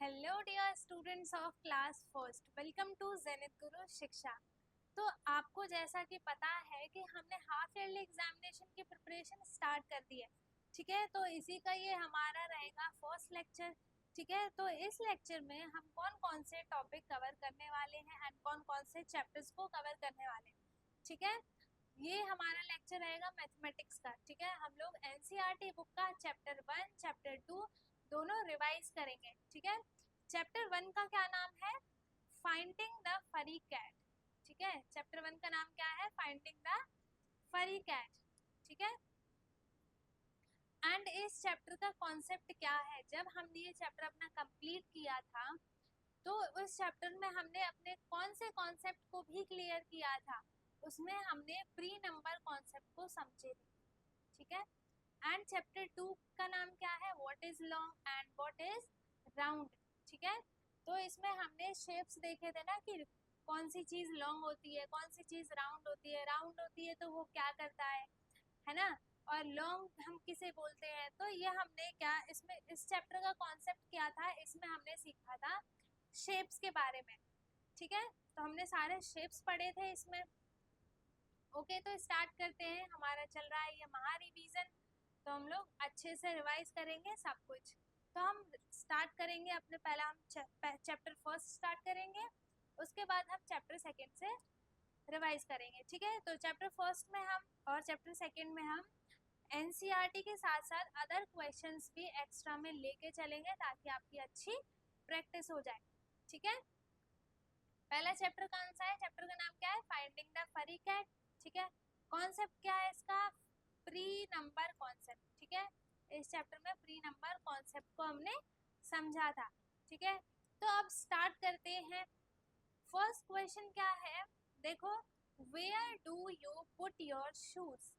Hello dear students of class first, welcome to Zenith Guru Shiksha. तो आपको जैसा कि पता है कि हमने हाफ ईयरली एग्जामिनेशन की प्रिपरेशन स्टार्ट कर दी है। ठीक है, तो इसी का ये हमारा रहेगा फर्स्ट लेक्चर। ठीक है, तो इस लेक्चर में हम कौन कौन से टॉपिक कवर करने वाले हैं एंड कौन कौन से चैप्टर्स को कवर करने वाले हैं। ठीक है, ये हमारा लेक्चर रहेगा मैथमेटिक्स का। ठीक है, हम लोग एनसीईआरटी बुक का चैप्टर 1 चैप्टर 2 दोनों रिवाइज करेंगे। ठीक है, चैप्टर 1 का क्या नाम है? फाइंडिंग द फरी कैट। ठीक है, चैप्टर 1 का नाम क्या है? फाइंडिंग द फरी कैट। ठीक है, एंड इस चैप्टर का कॉन्सेप्ट क्या है? जब हमने ये चैप्टर अपना कंप्लीट किया था तो उस चैप्टर में हमने अपने कौन से कॉन्सेप्ट को भी क्लियर किया था? उसमें हमने प्री नंबर कॉन्सेप्ट को समझे थे। ठीक है, एंड चैप्टर 2 का नाम क्या है? What is long and what is round. ठीक है, तो इसमें हमने शेप्स देखे थे ना कि कौन सी चीज लॉन्ग होती है, कौन सी चीज राउंड होती है। राउंड होती है तो वो क्या करता है ना, और लॉन्ग हम किसे बोलते हैं। तो ये हमने क्या इसमें इस चैप्टर का कॉन्सेप्ट क्या था? इसमें हमने सीखा था शेप्स के बारे में। ठीक है, तो हमने सारे शेप्स पढ़े थे इसमें। ओके, तो स्टार्ट करते हैं। हमारा चल रहा है ये महा रिवीजन, तो हम लोग अच्छे से रिवाइज करेंगे सब कुछ। तो हम स्टार्ट करेंगे अपने पहला हम चैप्टर फर्स्ट स्टार्ट करेंगे, उसके बाद हम चैप्टर सेकंड से रिवाइज करेंगे। ठीक है, तो चैप्टर फर्स्ट में हम और चैप्टर सेकंड में हम एनसीईआरटी के साथ साथ अदर क्वेश्चंस भी एक्स्ट्रा में लेके चलेंगे ताकि आपकी अच्छी प्रैक्टिस हो जाए। ठीक है, पहला चैप्टर कौन सा है? चैप्टर का नाम क्या है? फाइंडिंग द फरी कैट। ठीक है, कॉन्सेप्ट क्या है इसका? Pre number concept. ठीक है, इस चैप्टर में प्री नंबर कॉन्सेप्ट को हमने समझा था। ठीक है, तो अब स्टार्ट करते हैं। फर्स्ट क्वेश्चन क्या है? देखो, where do you put your shoes.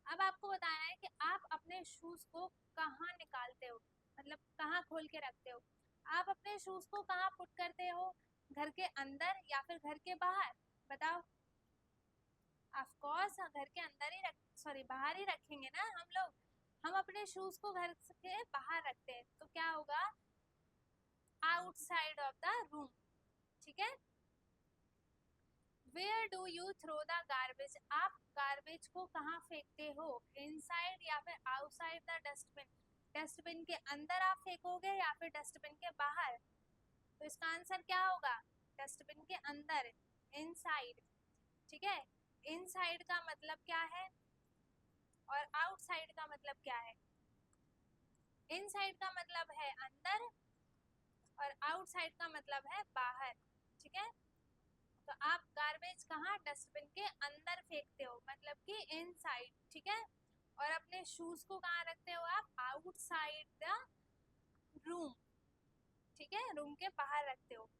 अब आपको बताना है कि आप अपने शूज को कहाँ निकालते हो, मतलब कहाँ खोल के रखते हो। आप अपने शूज को कहाँ पुट करते हो? घर के अंदर या फिर घर के बाहर? बताओ। ऑफ कोर्स घर के अंदर ही बाहर ही रखेंगे ना हम लोग। हम अपने शूज को घर के बाहर रखते हैं तो क्या होगा? Outside of the room. ठीक है, where do you throw the garbage. आप गार्बेज को कहाँ फेंकते हो? इनसाइड या फिर आउटसाइड द डस्टबिन। डस्टबिन के अंदर आप फेंकोगे या फिर डस्टबिन के बाहर? तो इसका आंसर क्या होगा? डस्टबिन के अंदर, इनसाइड। ठीक है, इनसाइड का मतलब क्या है और आउटसाइड का मतलब क्या है? इनसाइड का मतलब है अंदर और आउटसाइड का मतलब है बाहर। ठीक है, तो आप गार्बेज कहाँ? डस्टबिन के अंदर फेंकते हो, मतलब कि इनसाइड। ठीक है, और अपने शूज को कहाँ रखते हो आप? Outside the room. ठीक है, रूम के बाहर रखते हो।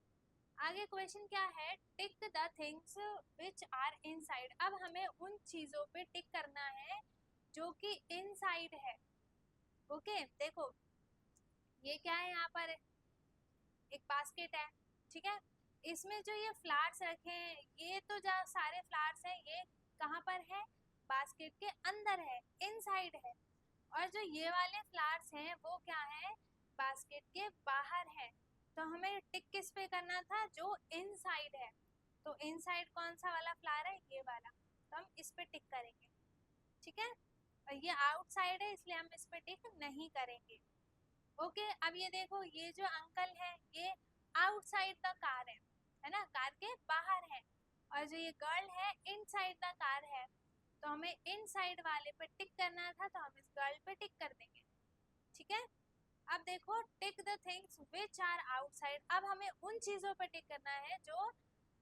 आगे क्वेश्चन क्या है? Tick the things which are inside. अब हमें उन चीजों पे टिक करना है जो कि इनसाइड है। ओके, देखो ये क्या है? यहाँ पर एक बास्केट है। ठीक है, इसमें जो ये फ्लावर्स रखे हैं, ये तो जो सारे फ्लावर्स हैं ये कहाँ पर है? बास्केट के अंदर है, इनसाइड है। और जो ये वाले फ्लावर्स हैं वो क्या है? बास्केट के बाहर है। तो हमें टिक किस पे करना था? जो इनसाइड है। तो इनसाइड कौन सा वाला फ्लावर है? ये वाला, तो हम इस पे टिक करेंगे। ठीक है, और ये आउटसाइड है इसलिए हम इस पे टिक नहीं करेंगे। ओके, अब ये देखो, ये जो अंकल है ये आउटसाइड द कार है ना, कार के बाहर है। और जो ये गर्ल है इनसाइड द कार है, तो हमें इनसाइड वाले पे टिक करना था तो हम इस गर्ल पे टिक कर देंगे। ठीक है, अब देखो, tick the things which are outside. अब हमें उन चीजों पे टिक करना है जो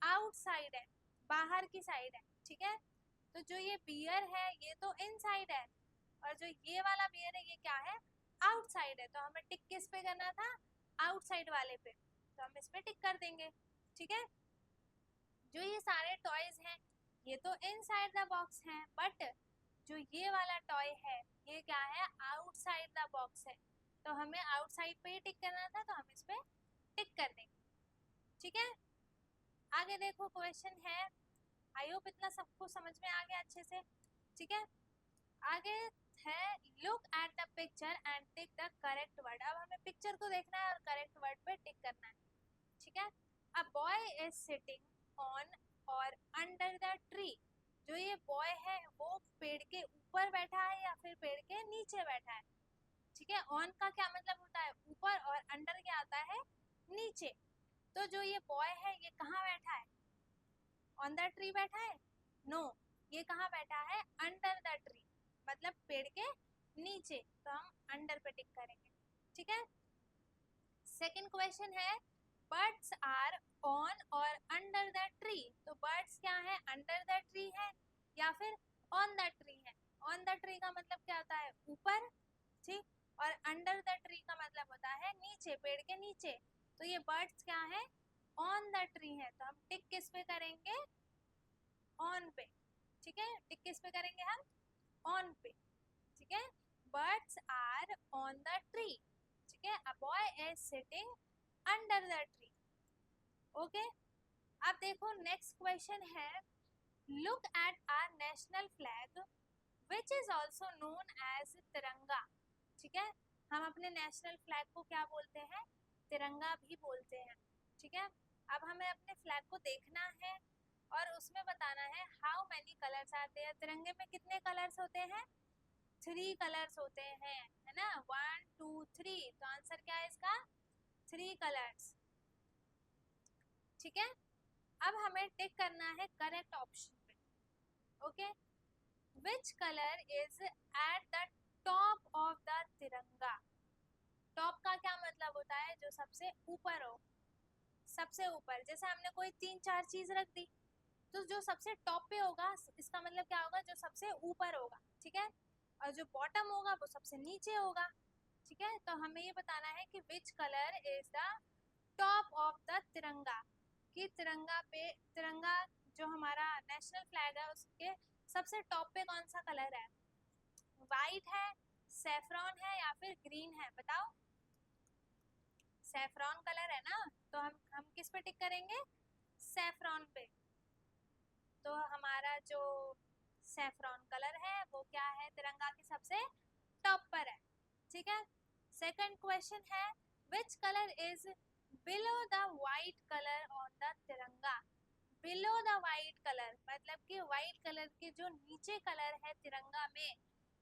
आउटसाइड है, बाहर की साइड है। ठीक है, तो जो ये बियर है ये तो इनसाइड है, और जो ये वाला बियर है ये क्या है? आउटसाइड है। तो हमें टिक किस पे करना था? आउटसाइड वाले पे, तो हम इस पे टिक कर देंगे। ठीक है, जो ये सारे टॉयज हैं ये तो इनसाइड द बॉक्स हैं, बट जो ये वाला टॉय है ये क्या है? आउटसाइड द बॉक्स है। तो हमें आउटसाइड पे ही टिक करना था तो हम इस पे टिक कर देंगे। ठीक है, आगे देखो क्वेश्चन है। आई होप इतना सबको समझ में आ गया अच्छे से। ठीक है, आगे है look at the picture and tick the correct word. अब हमें पिक्चर को देखना है और करेक्ट वर्ड पे टिक करना इज सिटिंग ऑन और अंडर द ट्री। जो ये बॉय है वो पेड़ के ऊपर बैठा है या फिर पेड़ के नीचे बैठा है। ठीक है, ऑन का क्या मतलब होता है ऊपर, और अंडर क्या आता है नीचे। तो जो ये बॉय है ये कहाँ बैठा है, ऑन द ट्री बैठा है? नो, ये कहाँ बैठा है, अंडर द ट्री, मतलब पेड़ के नीचे। तो हम अंडर पे टिक करेंगे। ठीक है, सेकंड क्वेश्चन है बर्ड्स आर ऑन और अंडर द ट्री। तो बर्ड्स क्या है, अंडर द ट्री है या फिर ऑन द ट्री है। ऑन द ट्री का मतलब क्या होता है ऊपर, ठीक, और अंडर द ट्री का मतलब होता है नीचे, पेड़ के नीचे। तो ये बर्ड्स क्या है, ऑन द ट्री है। तो हम टिक किस पे करेंगे, ऑन पे। ठीक है, टिक किस पे करेंगे हम, ऑन पे। ठीक है, birds are on the tree. ठीक है, a boy is sitting under the tree. Okay, अब देखो नेक्स्ट क्वेश्चन है look at our national flag which is also known as Tiranga. ठीक है, हम अपने नेशनल फ्लैग को क्या बोलते हैं, तिरंगा भी बोलते हैं। ठीक है, अब हमें अपने फ्लैग को देखना है और उसमें बताना है how many colours are there. तिरंगे में कितने कलर्स होते हैं, 3 कलर्स होते हैं, है ना, 1 2 3। तो आंसर क्या है इसका, 3 कलर्स। ठीक है, अब हमें टिक करना है करेक्ट ऑप्शन पे। Okay, which colour is at the top of the तिरंगा। टॉप का क्या मतलब होता है, जो सबसे ऊपर हो, सबसे ऊपर। जैसे हमने कोई 3 4 चीज रख दी, तो जो सबसे टॉप पे होगा इसका मतलब क्या होगा, जो सबसे ऊपर होगा। ठीक है, और जो बॉटम होगा वो सबसे नीचे होगा। ठीक है, तो हमें ये बताना है कि which colour is the top of the तिरंगा, कि तिरंगा पे, तिरंगा जो हमारा नेशनल फ्लैग है उसके सबसे टॉप पे कौन सा कलर है, वाइट है, सैफरॉन है या फिर ग्रीन है, बताओ। सैफरॉन कलर है ना, तो हम किस पे टिक करेंगे, सैफरॉन पे। तो हमारा जो सैफरॉन कलर है वो क्या है, तिरंगा के सबसे टॉप पर है। ठीक है, सेकंड क्वेश्चन है which colour is below the white colour on the तिरंगा। बिलो द वाइट कलर मतलब कि वाइट कलर के जो नीचे कलर है तिरंगा में,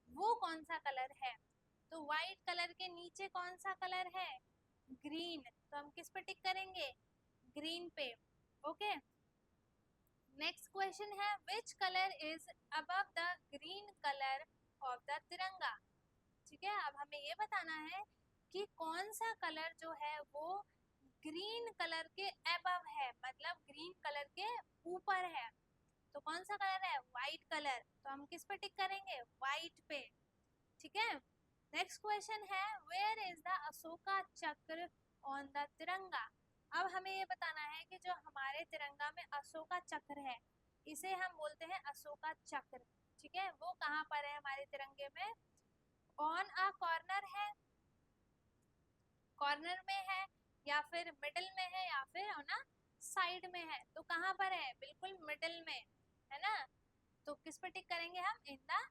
वो कौन सा कलर है। तो वाइट कलर के नीचे कौन सा कलर है, ग्रीन। तो हम किस पे टिक करेंगे, ग्रीन पे। ओके, नेक्स्ट क्वेश्चन है which colour is above the green colour of the तिरंगा। ठीक है, अब हमें ये बताना है कि कौन सा कलर जो है वो ग्रीन कलर के अबव है, मतलब ग्रीन कलर के ऊपर है। तो कौन सा कलर है, व्हाइट कलर। तो हम किस पे टिक करेंगे, व्हाइट पे। ठीक है, नेक्स्ट क्वेश्चन है वेयर इज द अशोका चक्र ऑन द तिरंगा। अब हमें ये बताना है कि जो हमारे तिरंगा में अशोका चक्र है, इसे हम बोलते हैं अशोका चक्र। ठीक है, वो कहाँ पर है हमारे तिरंगे में, ऑन अ कॉर्नर है, कॉर्नर में है या फिर मिडिल में है या फिर ऑन अ साइड में है। तो कहाँ पर है, बिल्कुल मिडिल में, है ना। तो किस पे टिक करेंगे हम, इन द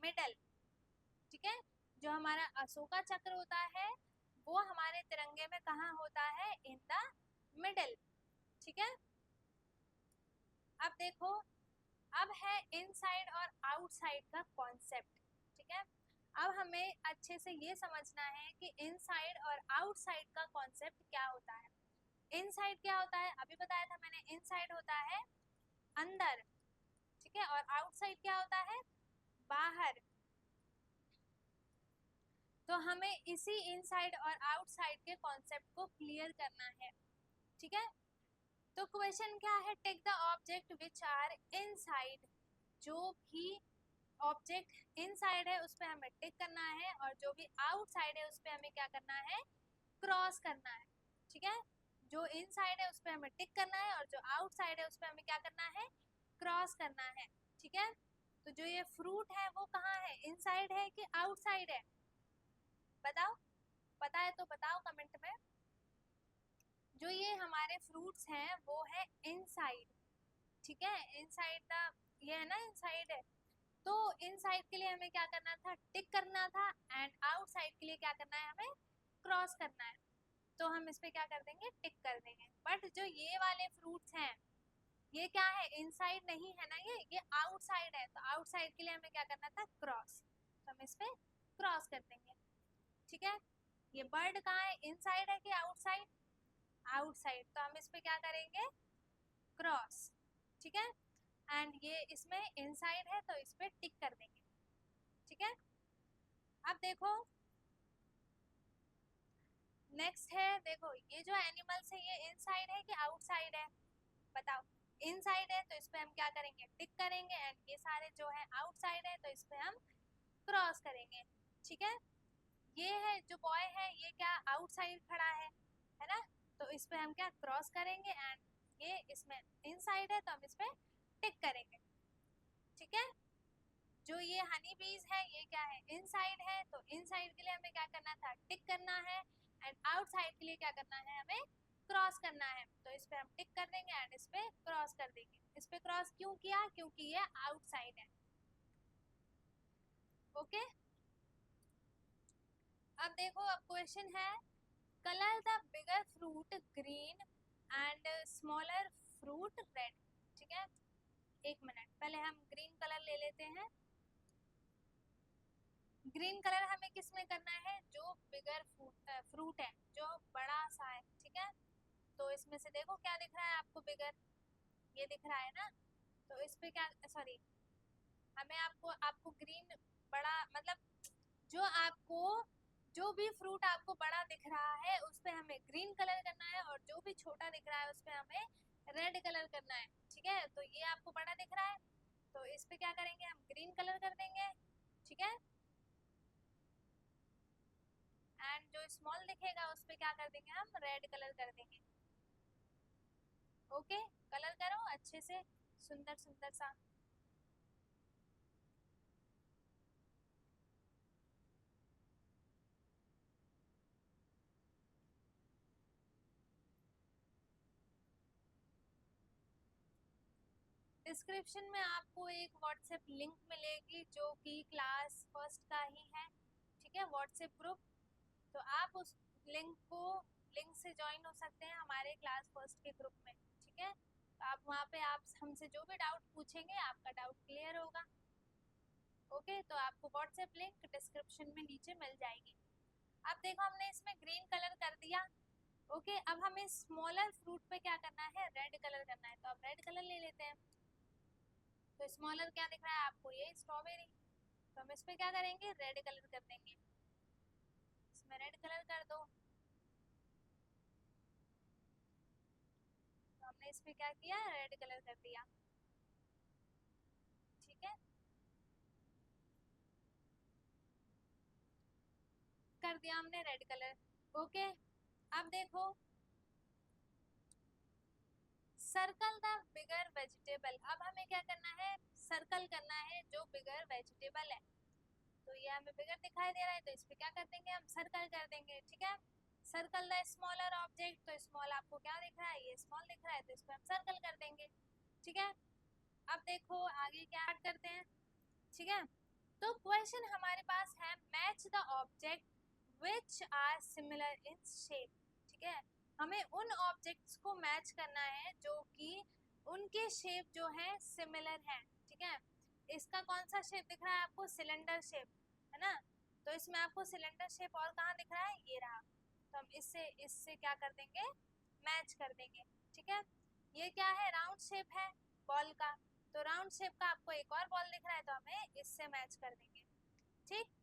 मिडल। ठीक है, जो हमारा अशोका चक्र होता है वो हमारे तिरंगे में कहाँ होता है, इन द मिडल। ठीक है, अब देखो, अब है इनसाइड और आउटसाइड का कॉन्सेप्ट। ठीक है, अब हमें अच्छे से ये समझना है कि इनसाइड और आउटसाइड का कॉन्सेप्ट क्या होता है। इनसाइड क्या होता है, अभी बताया था मैंने, इनसाइड होता है अंदर। ठीक है, और आउटसाइड क्या होता है, बाहर। तो हमें इसी इनसाइड और आउटसाइड के कॉन्सेप्ट को क्लियर करना है। ठीक है, तो क्वेश्चन क्या है, take the object which are inside. जो भी ऑब्जेक्ट इनसाइड है उस पे हमें टिक करना है, और जो भी आउटसाइड है उस पे हमें क्या करना है, क्रॉस करना है। ठीक है, जो इनसाइड है उस पे हमें टिक करना है और जो आउटसाइड है उस पे हमें क्या करना है, क्रॉस करना है। ठीक है, तो जो ये फ्रूट है वो कहाँ है, इनसाइड है कि आउटसाइड है, बताओ, पता है तो बताओ कमेंट में। जो ये हमारे फ्रूट्स हैं वो है इनसाइड। ठीक है, इनसाइड द, ये है ना इनसाइड है। तो इनसाइड के लिए हमें क्या करना था, टिक करना था, एंड आउटसाइड के लिए क्या करना है, हमें क्रॉस करना है। तो हम इस पे क्या कर देंगे, टिक कर देंगे। बट जो ये वाले फ्रूट्स हैं, ये क्या है, इनसाइड नहीं है ना, ये आउटसाइड है। तो आउटसाइड के लिए हमें क्या करना था, क्रॉस। तो हम इस पे क्रॉस कर देंगे, ठीक है। ये बर्ड कहाँ है, इनसाइड है कि आउटसाइड, आउटसाइड। तो हम इस पे क्या करेंगे, क्रॉस, ठीक है। एंड ये इसमें इनसाइड है तो इस पे टिक कर देंगे, ठीक है। अब देखो नेक्स्ट है, देखो ये जो एनिमल्स है ये इनसाइड है कि आउटसाइड है, बताओ। इनसाइड है तो इस पे हम क्या करेंगे, टिक करेंगे। एंड ये सारे जो है आउटसाइड है तो इस पे हम क्रॉस करेंगे, ठीक है। ये है जो बॉय है, ये क्या आउटसाइड खड़ा है ना, तो इस पे हम क्या क्रॉस करेंगे। एंड ये इसमें इनसाइड है तो हम इस पे टिक करेंगे, ठीक है। जो ये हनी बीज है ये क्या है, इनसाइड है। तो इनसाइड के लिए हमें क्या करना था, टिक करना है। एंड आउटसाइड के लिए क्या करना है, हमें क्रॉस करना है। तो इस पे हम टिक कर देंगे एंड इस पे क्रॉस कर देंगे। इस पे क्रॉस क्यों किया, क्योंकि ये आउटसाइड है, ओके। अब देखो, अब क्वेश्चन है, colour the bigger fruit green and smaller fruit red, ठीक है। एक मिनट, पहले हम ग्रीन कलर ले लेते हैं। ग्रीन कलर हमें किस में करना है, जो बिगर फ्रूट है, जो बड़ा सा है, ठीक है। तो इसमें से देखो क्या दिख रहा है आपको, बिगर, ये दिख रहा है ना। तो इस पे क्या, सॉरी, हमें आपको आपको ग्रीन बड़ा मतलब जो आपको जो भी फ्रूट आपको बड़ा दिख रहा है उस पे हमें ग्रीन कलर करना है, और जो भी छोटा दिख रहा है उस पे हमें रेड कलर करना है, ठीक है। तो ये आपको बड़ा दिख रहा है तो इस पे क्या करेंगे, हम ग्रीन कलर कर देंगे, ठीक है। एंड जो स्मॉल दिखेगा उस पे क्या कर देंगे, हम रेड कलर कर देंगे, ओके। कलर करो अच्छे से, सुंदर सुंदर सा। डिस्क्रिप्शन में आपको एक व्हाट्सएप लिंक मिलेगी जो कि क्लास फर्स्ट का ही है, ठीक है, व्हाट्सएप ग्रुप। तो आप उस लिंक से ज्वाइन हो सकते हैं हमारे क्लास फर्स्ट के ग्रुप में, ठीक है। तो आप वहाँ पे आप हमसे जो भी डाउट पूछेंगे आपका डाउट क्लियर होगा, ओके। तो आपको व्हाट्सएप लिंक डिस्क्रिप्शन में नीचे मिल जाएगी। अब देखो हमने इसमें ग्रीन कलर कर दिया, ओके। अब हमें स्मॉलर फ्रूट पे क्या करना है, रेड कलर करना है। तो अब रेड कलर ले लेते हैं। तो स्मॉलर क्या दिख रहा है आपको, ये स्ट्रॉबेरी। तो हम इस पे क्या करेंगे, रेड कलर कर देंगे, इसमें रेड कलर कर दो। तो हमने इस पे क्या किया, रेड कलर कर दिया, ठीक है, कर दिया हमने रेड कलर, ओके। अब देखो, सर्कल द बिगर वेजिटेबल। अब हमें क्या करना है, सर्कल करना है जो बिगर वेजिटेबल है। तो ये हमें बिगर दिखाई दे रहा है तो इस पे क्या कर देंगे, हम सर्कल कर देंगे, ठीक है। सर्कल द स्मॉलर ऑब्जेक्ट, तो स्मॉल आपको क्या दिख रहा है, ये स्मॉल दिख रहा है तो इस पे हम सर्कल कर देंगे, ठीक है। अब देखो आगे क्या ऐड करते हैं, ठीक है। तो क्वेश्चन हमारे पास है, match the object which are similar in shape, ठीक है। हमें उन ऑब्जेक्ट्स को मैच करना है जो कि उनके शेप जो है सिमिलर है, ठीक है। इसका कौन सा शेप दिख रहा है आपको, सिलेंडर शेप, है ना। तो इसमें आपको सिलेंडर शेप और कहाँ दिख रहा है, ये रहा। तो हम इससे इससे क्या कर देंगे, मैच कर देंगे, ठीक है। ये क्या है, राउंड शेप है बॉल का। तो राउंड शेप का आपको एक और बॉल दिख रहा है तो हमें इससे मैच कर देंगे, ठीक।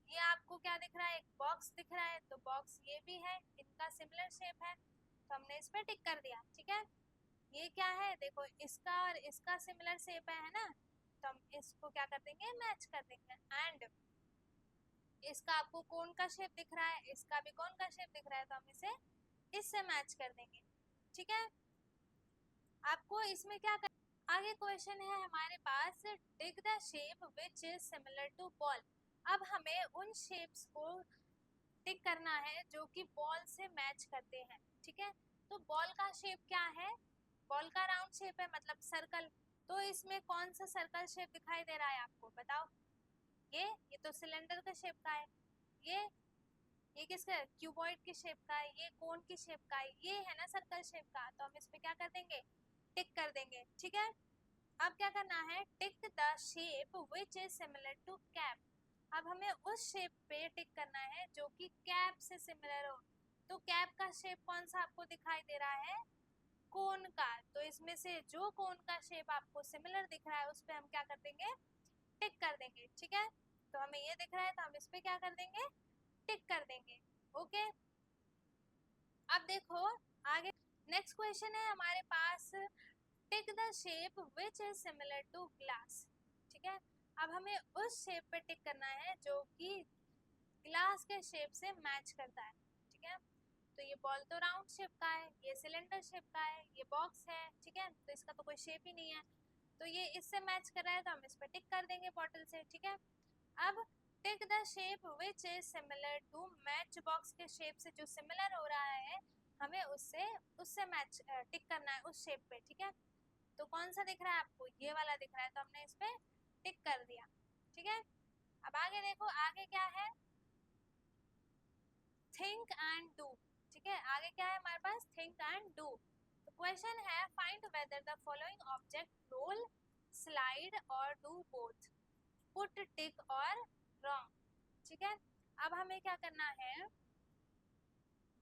ये आपको क्या दिख रहा है, एक बॉक्स दिख रहा है तो बॉक्स ये भी है, इनका सिमिलर शेप है तो हमने इस पे टिक कर दिया, ठीक है। ये क्या है, देखो इसका और इसका सिमिलर शेप है ना, तो हम इसको क्या कर देंगे, मैच कर देंगे। एंड इसका आपको कोन का शेप दिख रहा है, इसका भी कोन का शेप दिख रहा है तो हम इसे इससे मैच कर देंगे, ठीक है। आपको इसमें क्या कर... आगे क्वेश्चन है हमारे पास, dig the shape which is similar to ball. अब हमें उन शेप्स को टिक करना है जो कि बॉल से मैच करते हैं, ठीक है। तो बॉल का शेप क्या है, बॉल का राउंड शेप है मतलब सर्कल। तो इसमें कौन सा सर्कल शेप दिखाई दे रहा है आपको, बताओ। ये तो सिलेंडर का शेप का है, ये ये किसका, क्यूबॉइड की शेप का है, ये कोन की शेप का है, ये है ना सर्कल शेप का, तो हम इस पे क्या कर देंगे, टिक कर देंगे। ठीक है, अब क्या करना है, tick the shape which is similar to cap. अब हमें उस शेप पे टिक करना है जो कि कैप से सिमिलर हो। तो कैप का शेप कौन सा आपको दिखाई दे रहा है, कोन का, तो इसमें से जो कोन का शेप आपको सिमिलर दिख रहा है उस पे हम क्या कर देंगे, टिक कर देंगे। ठीक है, तो हमें ये दिख रहा है तो हम इस पे क्या कर देंगे, टिक कर देंगे। ओके, अब देखो आगे नेक्स्ट क्वेश्चन है हमारे पास, tick the shape which is similar to glass. ठीक है, अब हमें उस शेप पे टिक करना है जो कि ग्लास के शेप से मैच करता है। ठीक है, तो ये बॉल तो राउंड शेप का है, ये सिलेंडर शेप का है, ये बॉक्स है। ठीक है, तो इसका तो कोई शेप ही नहीं है, तो ये इससे मैच कर रहा है तो हम इस पे टिक कर देंगे बॉटल से। ठीक है, अब tick the shape which is similar to, match box के शेप से जो सिमिलर हो रहा है हमें उससे उससे मैच टिक करना है उस शेप पे। ठीक है, तो कौन सा दिख रहा है आपको, ये वाला दिख रहा है, तो हमने इस पे टिक कर दिया। ठीक है, अब आगे देखो, आगे क्या है, थिंक एंड डू। ठीक है, आगे क्या है हमारे पास, थिंक एंड डू। तो क्वेश्चन है, find whether the following object roll, slide or do both, put tick or wrong. ठीक है, अब हमें क्या करना है,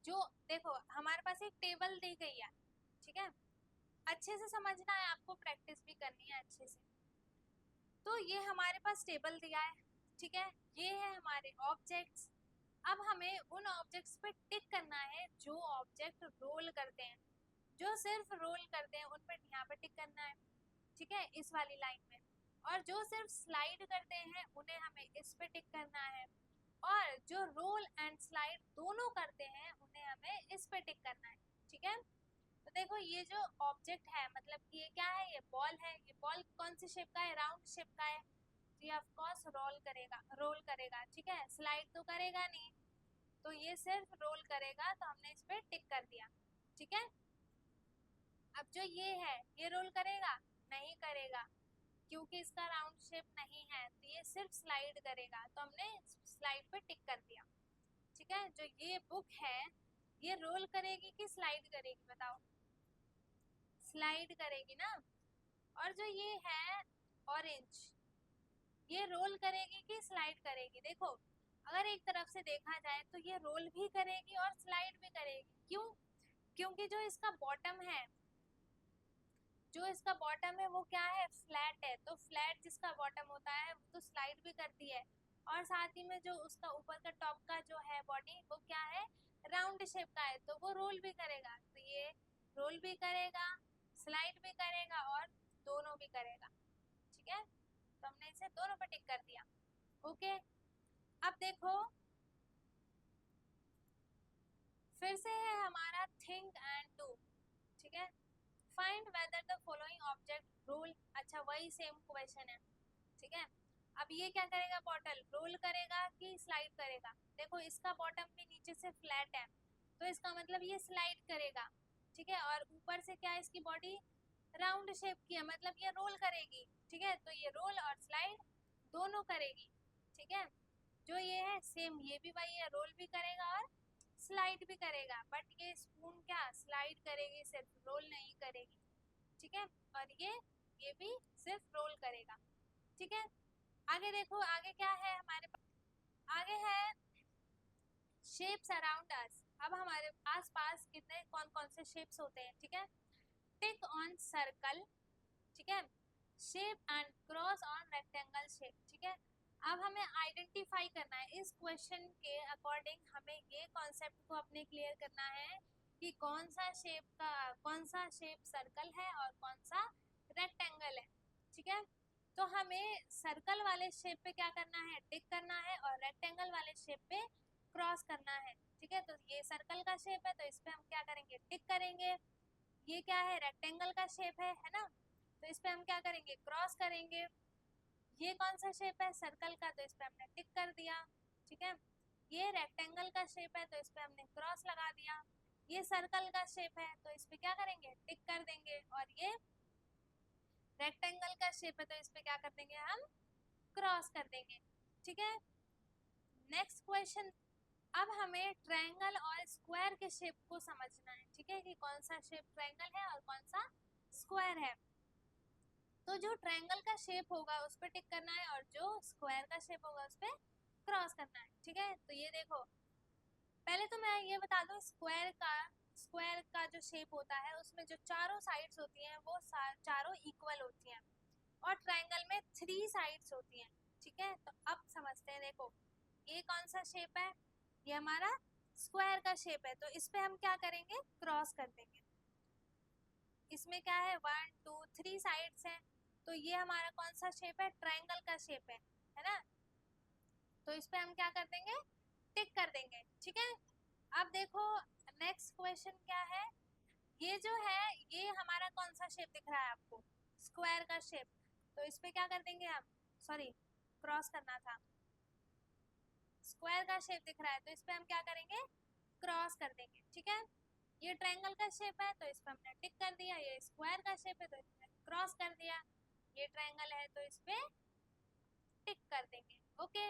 जो देखो हमारे पास एक टेबल दी गई है। ठीक है, अच्छे से समझना है आपको, प्रैक्टिस भी करनी है अच्छे से। तो ये हमारे पास टेबल दिया है। ठीक है, ये है हमारे ऑब्जेक्ट्स। अब हमें उन ऑब्जेक्ट्स पे टिक करना है जो ऑब्जेक्ट रोल करते हैं, जो सिर्फ रोल करते हैं उन पे यहाँ पे टिक करना है। ठीक है, इस वाली लाइन में, और जो सिर्फ स्लाइड करते हैं उन्हें हमें इस पे टिक करना है, और जो रोल एंड स्लाइड दोनों करते हैं उन्हें हमें इस पे टिक करना है। ठीक है, तो देखो ये जो ऑब्जेक्ट है, मतलब कि ये क्या है, ये बॉल है, ये बॉल कौन सी शेप का है, राउंड शेप का है, तो ये ऑफ कोर्स रोल करेगा, रोल करेगा। ठीक है, स्लाइड तो करेगा नहीं, तो ये सिर्फ रोल करेगा, तो हमने इस पे टिक कर दिया। ठीक है, अब जो ये है ये रोल करेगा, नहीं करेगा, क्योंकि इसका राउंड शेप नहीं है, तो ये सिर्फ स्लाइड करेगा, तो हमने स्लाइड पे टिक कर दिया। ठीक है, जो ये बुक है ये रोल करेगी कि स्लाइड करेगी, बताओ, स्लाइड करेगी ना। और जो ये है ऑरेंज, ये रोल करेगी कि स्लाइड करेगी, देखो अगर एक तरफ से देखा जाए तो ये रोल भी करेगी और स्लाइड भी करेगी। क्यों, क्योंकि जो इसका बॉटम है, जो इसका बॉटम है वो क्या है, फ्लैट है, तो फ्लैट जिसका बॉटम होता है वो तो स्लाइड भी करती है, और साथ ही में जो उसका ऊपर का टॉप का जो है बॉडी वो क्या है, राउंड शेप का है, तो वो रोल भी करेगा, तो ये रोल भी करेगा, स्लाइड भी करेगा और दोनों भी करेगा। ठीक है, तो हमने इसे दोनों पे टिक कर दिया। ओके, अब देखो फिर से है हमारा थिंक एंड डू। ठीक है, find whether the following object roll, अच्छा वही सेम क्वेश्चन है। ठीक है, अब ये क्या करेगा, बॉटल रोल करेगा कि स्लाइड करेगा, देखो इसका बॉटम भी नीचे से फ्लैट है, तो इसका मतलब ये स्लाइड करेगा। ठीक है, और ऊपर से क्या है, इसकी बॉडी राउंड शेप की है, मतलब ये रोल करेगी। ठीक है, तो ये रोल और स्लाइड दोनों करेगी। ठीक है, जो ये है सेम ये भी वही है, रोल भी करेगा और स्लाइड भी करेगा, बट ये स्पून क्या स्लाइड करेगी, सिर्फ रोल नहीं करेगी। ठीक है, और ये भी सिर्फ रोल करेगा। ठीक है, आगे देखो, आगे क्या है हमारे पास, आगे है शेप्स अराउंड अस। अब हमारे आस पास कितने कौन कौन से शेप्स होते हैं। ठीक है, टिक ऑन सर्कल। ठीक है, shape and cross on rectangle shape. ठीक है, अब हमें आइडेंटिफाई करना है, इस क्वेश्चन के अकॉर्डिंग हमें ये कॉन्सेप्ट को अपने क्लियर करना है कि कौन सा शेप सर्कल है और कौन सा रेक्टेंगल है। ठीक है, तो हमें सर्कल वाले शेप पे क्या करना है, टिक करना है, और रेक्टेंगल वाले शेप पे क्रॉस करना है। ठीक है, तो ये सर्कल का शेप है तो इस पे हम क्या करेंगे, टिक करेंगे। ये क्या है, रेक्टेंगल का शेप है ना, तो इस पे हम क्या करेंगे, क्रॉस करेंगे। ये कौन सा शेप है, सर्कल का, तो इस पे हमने टिक कर दिया। ठीक है, ये रेक्टेंगल का शेप है तो इस पे हमने क्रॉस लगा दिया। ये सर्कल का शेप है तो इस पे क्या करेंगे, टिक कर देंगे, और ये रेक्टेंगल का शेप है तो इस पे क्या कर देंगे, हम क्रॉस कर देंगे। ठीक है, नेक्स्ट क्वेश्चन, अब हमें ट्रायंगल और स्क्वायर के शेप को समझना है, ठीक है, कि कौन सा शेप ट्रायंगल है और कौन सा स्क्वायर है। तो जो ट्रायंगल का शेप होगा उस पर टिक करना है और जो स्क्वायर का शेप होगा उस पर क्रॉस करना है, ठीक है। तो ये देखो, पहले तो मैं ये बता दूं, स्क्वायर का जो शेप होता है उसमें जो चारों साइड्स होती हैं वो चारों इक्वल होती हैं, और ट्रायंगल में 3 साइड्स होती हैं, ठीक है। तो अब समझते हैं, देखो ये कौन सा शेप है, ये हमारा स्क्वायर का शेप है, तो इस पे हम क्या करेंगे, क्रॉस कर देंगे। इसमें क्या है, 1 2 3 साइड्स हैं, तो ये हमारा कौन सा शेप है, ट्रायंगल का शेप है ना। तो इस पे हम क्या कर देंगे, टिक कर देंगे, ठीक है। अब देखो नेक्स्ट क्वेश्चन क्या है, ये जो है ये हमारा कौन सा शेप दिख रहा है आपको, स्क्वायर का शेप। तो इस पे क्या कर देंगे हम, सॉरी क्रॉस करना था, स्क्वायर का शेप दिख रहा है तो इस पे हम क्या करेंगे, क्रॉस कर देंगे, ठीक है। ये ट्रायंगल का शेप है तो इस पे हमने टिक कर दिया, ये स्क्वायर का शेप है तो इस पे क्रॉस कर दिया, ये ट्रायंगल है तो इस पे टिक कर देंगे, ओके।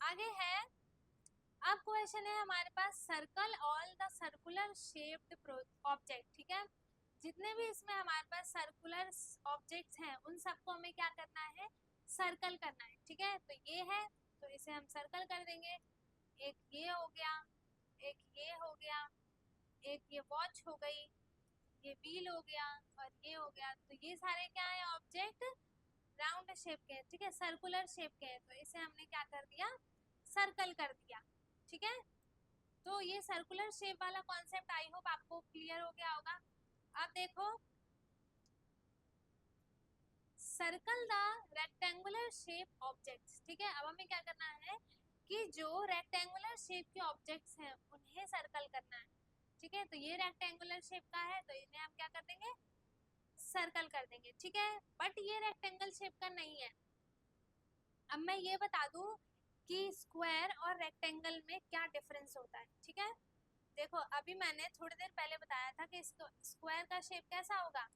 आगे है, अब क्वेश्चन है हमारे पास, circle all the circular shaped object, ठीक है। जितने भी इसमें हमारे पास सर्कुलर ऑब्जेक्ट्स हैं उन सबको हमें क्या करना है, सर्कल करना है, ठीक है। तो ये है तो इसे हम सर्कल कर देंगे, एक ये हो गया, एक ये हो गया, एक ये वॉच हो गई, ये व्हील हो गया और ये हो गया। तो ये सारे क्या है, ऑब्जेक्ट राउंड शेप के हैं, ठीक है, सर्कुलर शेप के हैं, तो इसे हमने क्या कर दिया, सर्कल कर दिया, ठीक है। तो ये सर्कुलर शेप वाला कॉन्सेप्ट आई होप आपको क्लियर हो गया होगा। अब देखो, circle the rectangular shape objects, ठीक है। अब हमें क्या करना है कि जो रेक्टेंगुलर शेप के ऑब्जेक्ट्स हैं उन्हें सर्कल करना है, ठीक है। तो ये रेक्टेंगुलर शेप का है तो इन्हें हम क्या कर देंगे, सर्कल कर देंगे, ठीक है। बट ये रेक्टेंगल शेप का नहीं है। अब मैं ये बता दूं कि स्क्वायर और रेक्टेंगल में क्या डिफरेंस होता है, ठीक है। देखो अभी मैंने थोड़ी देर पहले बताया था कि स्क्वायर का शेप कैसा होगा,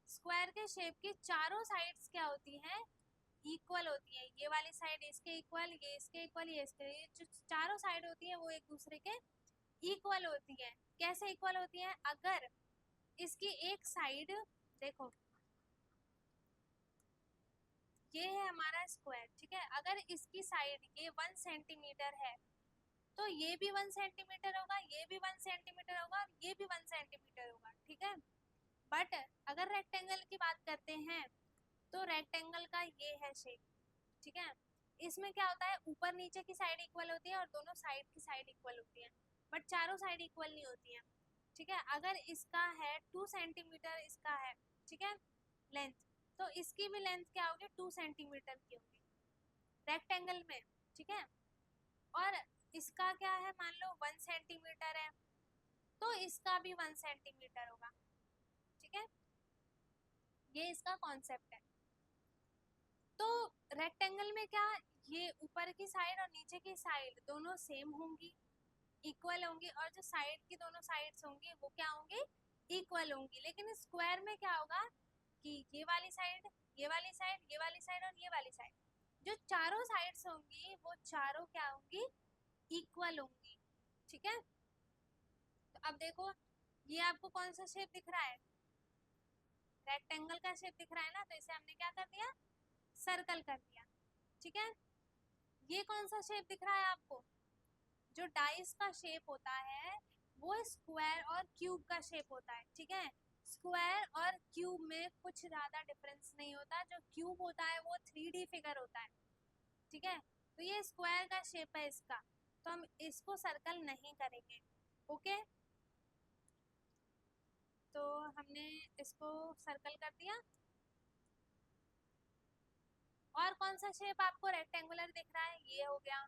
स्क्वायर के शेप की चारों साइड्स क्या होती हैं, इक्वल होती है, ये वाली साइड इसके इक्वल, ये इसके इक्वल, ये जो चारों साइड होती है वो एक दूसरे के इक्वल होती है। कैसे इक्वल होती है, अगर इसकी एक साइड, देखो ये है हमारा स्क्वायर, ठीक है, अगर इसकी साइड ये 1 सेंटीमीटर है तो ये भी 1 सेंटीमीटर होगा, ये भी 1 सेंटीमीटर होगा और ये भी 1 सेंटीमीटर होगा, ठीक है। बट अगर रेक्टेंगल की बात करते हैं तो रेक्टेंगल का ये है शेप, ठीक है। इसमें क्या होता है, ऊपर नीचे की साइड इक्वल होती है और दोनों साइड की साइड इक्वल होती है, बट चारों साइड इक्वल नहीं होती है, ठीक है। अगर इसका है 2 सेंटीमीटर इसका है, ठीक है, लेंथ, तो इसकी भी लेंथ क्या होगी, 2 सेंटीमीटर की होगी रेक्टेंगल में, ठीक है। और इसका क्या है, मान लो 1 सेंटीमीटर है तो इसका भी 1 सेंटीमीटर होगा, ठीक है। ये इसका कॉन्सेप्ट है। तो रेक्टेंगल में क्या, ये ऊपर की साइड और नीचे की साइड दोनों सेम होंगी, इक्वल होंगी, और जो साइड की दोनों साइड्स होंगी वो क्या होंगी, इक्वल होंगी। लेकिन स्क्वायर में क्या होगा कि ये वाली साइड, ये वाली साइड, ये वाली साइड और ये वाली साइड, जो चारों साइड्स होंगी वो चारों क्या होंगी, इक्वल होंगी, ठीक है। तो अब देखो, ये आपको कौन सा शेप दिख रहा है, रेक्टेंगल का शेप दिख रहा है ना, तो इसे हमने क्या कर दिया, सर्कल कर दिया, ठीक है। ये कौन सा शेप दिख रहा है आपको, जो डाइस का शेप होता है वो स्क्वायर और क्यूब का शेप होता है, ठीक है। स्क्वायर और क्यूब में कुछ ज्यादा डिफरेंस नहीं होता, जो क्यूब होता है वो 3D फिगर होता है, ठीक है। तो ये स्क्वायर का शेप है इसका, तो हम इसको सर्कल नहीं करेंगे, ओके। तो हमने इसको सर्कल कर दिया। और कौन सा शेप आपको रेक्टेंगुलर दिख रहा है, ये हो गया,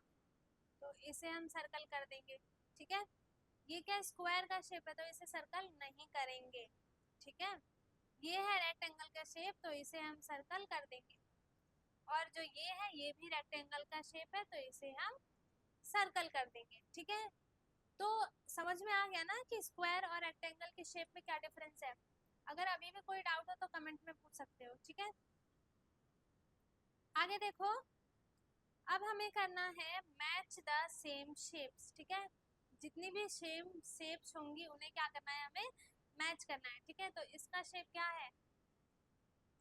तो इसे हम सर्कल कर देंगे, ठीक है। ये क्या स्क्वायर का शेप है तो इसे सर्कल नहीं करेंगे, ठीक है। ये है रेक्टेंगल का शेप तो इसे हम सर्कल कर देंगे, और जो ये है ये भी रेक्टेंगल का शेप है तो इसे हम सर्कल कर देंगे, ठीक है। तो समझ में आ गया ना कि स्क्वायर और रेक्टेंगल के शेप में क्या डिफरेंस है। अगर अभी भी कोई डाउट हो तो कमेंट में पूछ सकते हो, ठीक है। आगे देखो, अब हमें करना है मैच द सेम शेप्स, ठीक है, जितनी भी सेम शेप्स होंगी उन्हें क्या करना है, हमें मैच करना है, ठीक है। तो इसका शेप क्या है,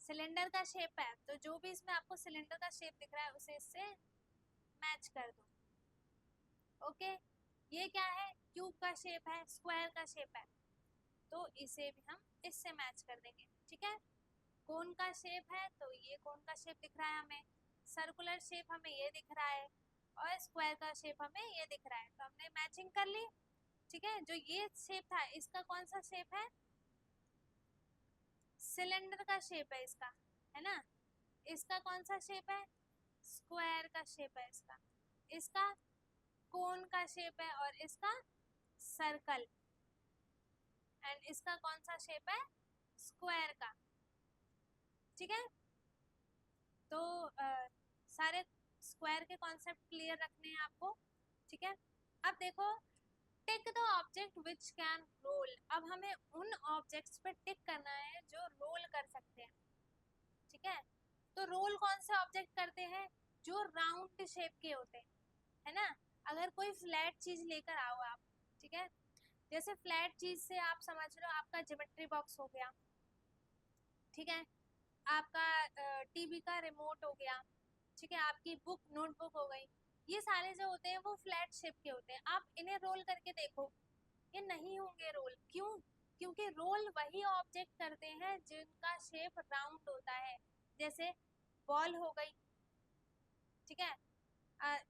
सिलेंडर का शेप है, तो जो भी इसमें आपको सिलेंडर का शेप दिख रहा है उसे इससे मैच कर दो। ओके, ये क्या है, क्यूब का शेप है, स्क्वायर का शेप है, तो इसे भी हम इससे मैच कर देंगे, ठीक है। कोन का शेप है, तो ये कोन का शेप दिख रहा है हमें, सर्कुलर शेप हमें ये दिख रहा है, और स्क्वायर का शेप हमें ये दिख रहा है, तो हमने मैचिंग कर ली, ठीक है। जो ये शेप था इसका कौन सा शेप है, सिलेंडर का शेप है इसका, है ना। इसका कौन सा शेप है, स्क्वायर का शेप है इसका, इसका कोन का शेप है, और इसका सर्कल, एंड इसका कौन सा शेप है, स्क्वायर का, ठीक है। तो सारे स्क्वायर के कॉन्सेप्ट क्लियर रखने हैं आपको, ठीक है। अब देखो, tick the object which can roll, अब हमें उन ऑब्जेक्ट्स पे टिक करना है जो रोल कर सकते हैं, ठीक है। तो रोल कौन से ऑब्जेक्ट करते हैं, जो राउंड शेप के होते हैं, है ना। अगर कोई फ्लैट चीज लेकर आओ आप, ठीक है, जैसे फ्लैट चीज से आप समझ लो आपका ज्योमेट्री बॉक्स हो गया, ठीक है, आपका टीवी का रिमोट हो गया, ठीक है, आपकी बुक नोटबुक हो गई, ये सारे जो होते हैं वो फ्लैट शेप के होते हैं। आप इन्हें रोल करके देखो, ये नहीं होंगे रोल, क्यों, क्योंकि रोल वही ऑब्जेक्ट करते हैं जिनका शेप राउंड होता है, जैसे बॉल हो गई, ठीक है,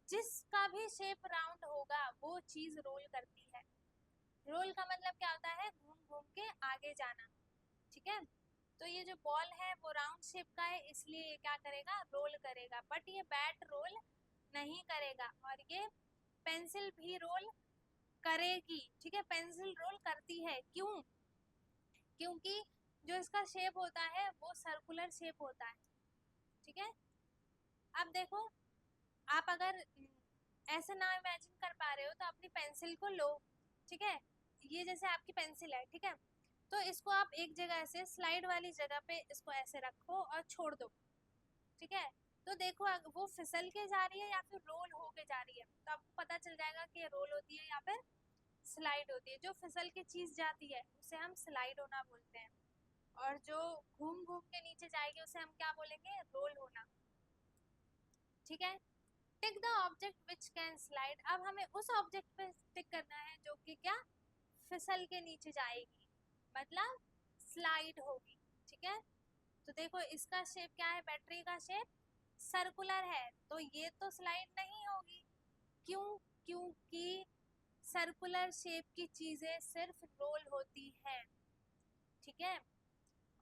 जिसका भी शेप राउंड होगा वो चीज रोल करती है। रोल का मतलब क्या होता है, घूम घूम के आगे जाना, ठीक है। तो ये जो बॉल है वो राउंड शेप का है, इसलिए ये क्या करेगा, रोल करेगा, बट ये बैट रोल नहीं करेगा, और ये पेंसिल भी रोल करेगी, ठीक है, पेंसिल रोल करती है, क्यों, क्योंकि जो इसका शेप होता है वो सर्कुलर शेप होता है, ठीक है। अब देखो, आप अगर ऐसे ना इमेजिन कर पा रहे हो तो अपनी पेंसिल को लो, ठीक है, ये जैसे आपकी पेंसिल है, ठीक है, तो इसको आप एक जगह से स्लाइड वाली जगह पे इसको ऐसे रखो और छोड़ दो, ठीक है। तो देखो वो फिसल के जा रही है या फिर रोल होके जा रही है, तो आपको पता चल जाएगा कि ये रोल होती है या फिर स्लाइड होती है। जो फिसल के चीज जाती है उसे हम स्लाइड होना बोलते हैं, और जो घूम घूम के नीचे जाएगी उसे हम क्या बोलेंगे, रोल होना, ठीक है। Tick the object which can slide, अब हमें उस ऑब्जेक्ट पे टिक करना है जो कि क्या, फिसल के नीचे जाएगी, मतलब स्लाइड होगी, ठीक है। तो देखो इसका शेप क्या है, बैटरी का शेप सर्कुलर है, तो ये तो स्लाइड नहीं होगी, क्यों, क्योंकि सर्कुलर शेप की चीजें सिर्फ रोल होती हैं, ठीक है।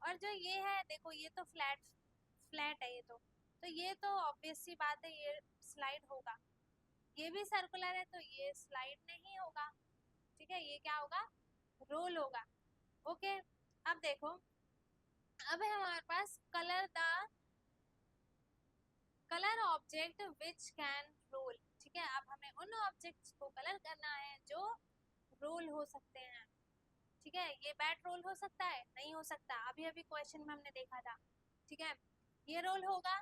और जो ये है देखो, ये तो फ्लैट फ्लैट है, तो ये तो ऑब्वियस सी बात है ये स्लाइड होगा, ये भी सर्कुलर है तो ये स्लाइड नहीं होगा, ठीक है, ये क्या होगा, रोल होगा। ओके, अब देखो, अब है हमारे पास colour object which can roll, ठीक है। अब हमें उन ऑब्जेक्ट्स को कलर करना है जो रोल हो सकते हैं, ठीक है। ये बैट रोल हो सकता है, नहीं हो सकता, अभी अभी क्वेश्चन में हमने देखा था, ठीक है। ये रोल होगा,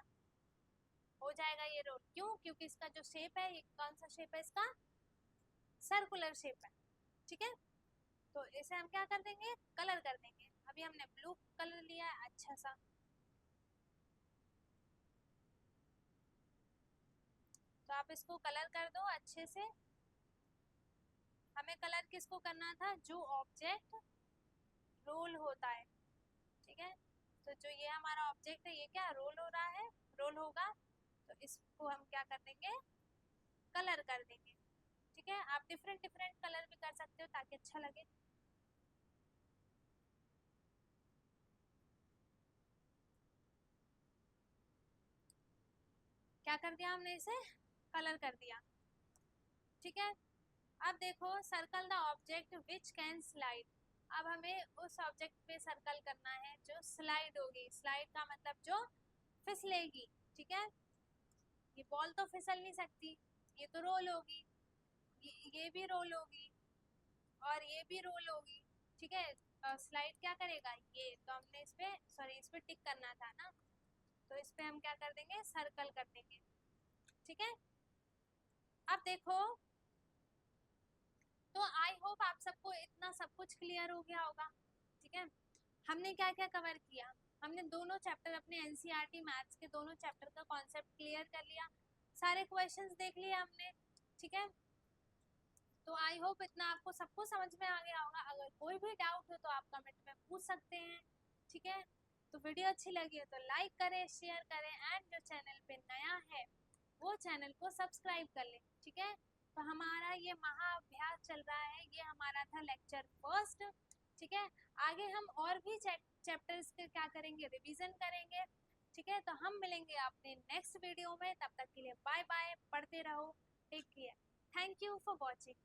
हो जाएगा ये रोल, क्यों, क्योंकि इसका जो शेप है, ये कौन सा शेप है इसका, सर्कुलर शेप है, ठीक है। तो इसे हम क्या कर देंगे, कलर कर देंगे। अभी हमने ब्लू कलर लिया है अच्छा सा, तो आप इसको कलर कर दो अच्छे से। हमें कलर किसको करना था, जो ऑब्जेक्ट रोल होता है, ठीक है। तो जो ये हमारा ऑब्जेक्ट है ये क्या रोल हो रहा है, रोल होगा, तो इसको हम क्या कर देंगे, कलर कर देंगे, ठीक है। आप डिफरेंट डिफरेंट कलर भी कर सकते हो ताकि अच्छा लगे। क्या कर दिया हमने, इसे कलर कर दिया, ठीक है। अब देखो, circle the object which can slide, अब हमें उस ऑब्जेक्ट पे सर्कल करना है जो स्लाइड होगी, स्लाइड का मतलब जो फिसलेगी, ठीक है। ये बॉल तो फिसल नहीं सकती, ये तो रोल होगी, ये भी रोल होगी, और ये भी रोल होगी, ठीक है। स्लाइड क्या करेगा, ये तो हमने इस पे, सॉरी, इस पे टिक करना था ना, तो इस पे हम क्या कर देंगे, सर्कल कर देंगे, ठीक है, अब देखो, तो आई होप आप सबको इतना सब कुछ क्लियर हो गया होगा। ठीक है, हमने क्या क्या कवर किया, हमने दोनों चैप्टर अपने एनसीईआरटी मैथ्स के दोनों चैप्टर का कॉन्सेप्ट क्लियर कर लिया, सारे क्वेश्चंस देख लिए हमने। ठीक है, तो आई होप इतना आपको सबको समझ में आ गया होगा। अगर कोई भी डाउट हो तो आप कमेंट में पूछ सकते हैं। ठीक है, तो वीडियो अच्छी लगी है तो लाइक करें, शेयर करें, एंड जो चैनल पे नया है वो चैनल को सब्सक्राइब कर लें। ठीक है, तो हमारा ये महाअभ्यास चल रहा है, ये हमारा था लेक्चर फर्स्ट। ठीक है, आगे हम और भी चैप्टर्स के क्या करेंगे, रिवीजन करेंगे। ठीक है, तो हम मिलेंगे अपने नेक्स्ट वीडियो में, तब तक के लिए बाय बाय, पढ़ते रहो, take care, thank you for watching.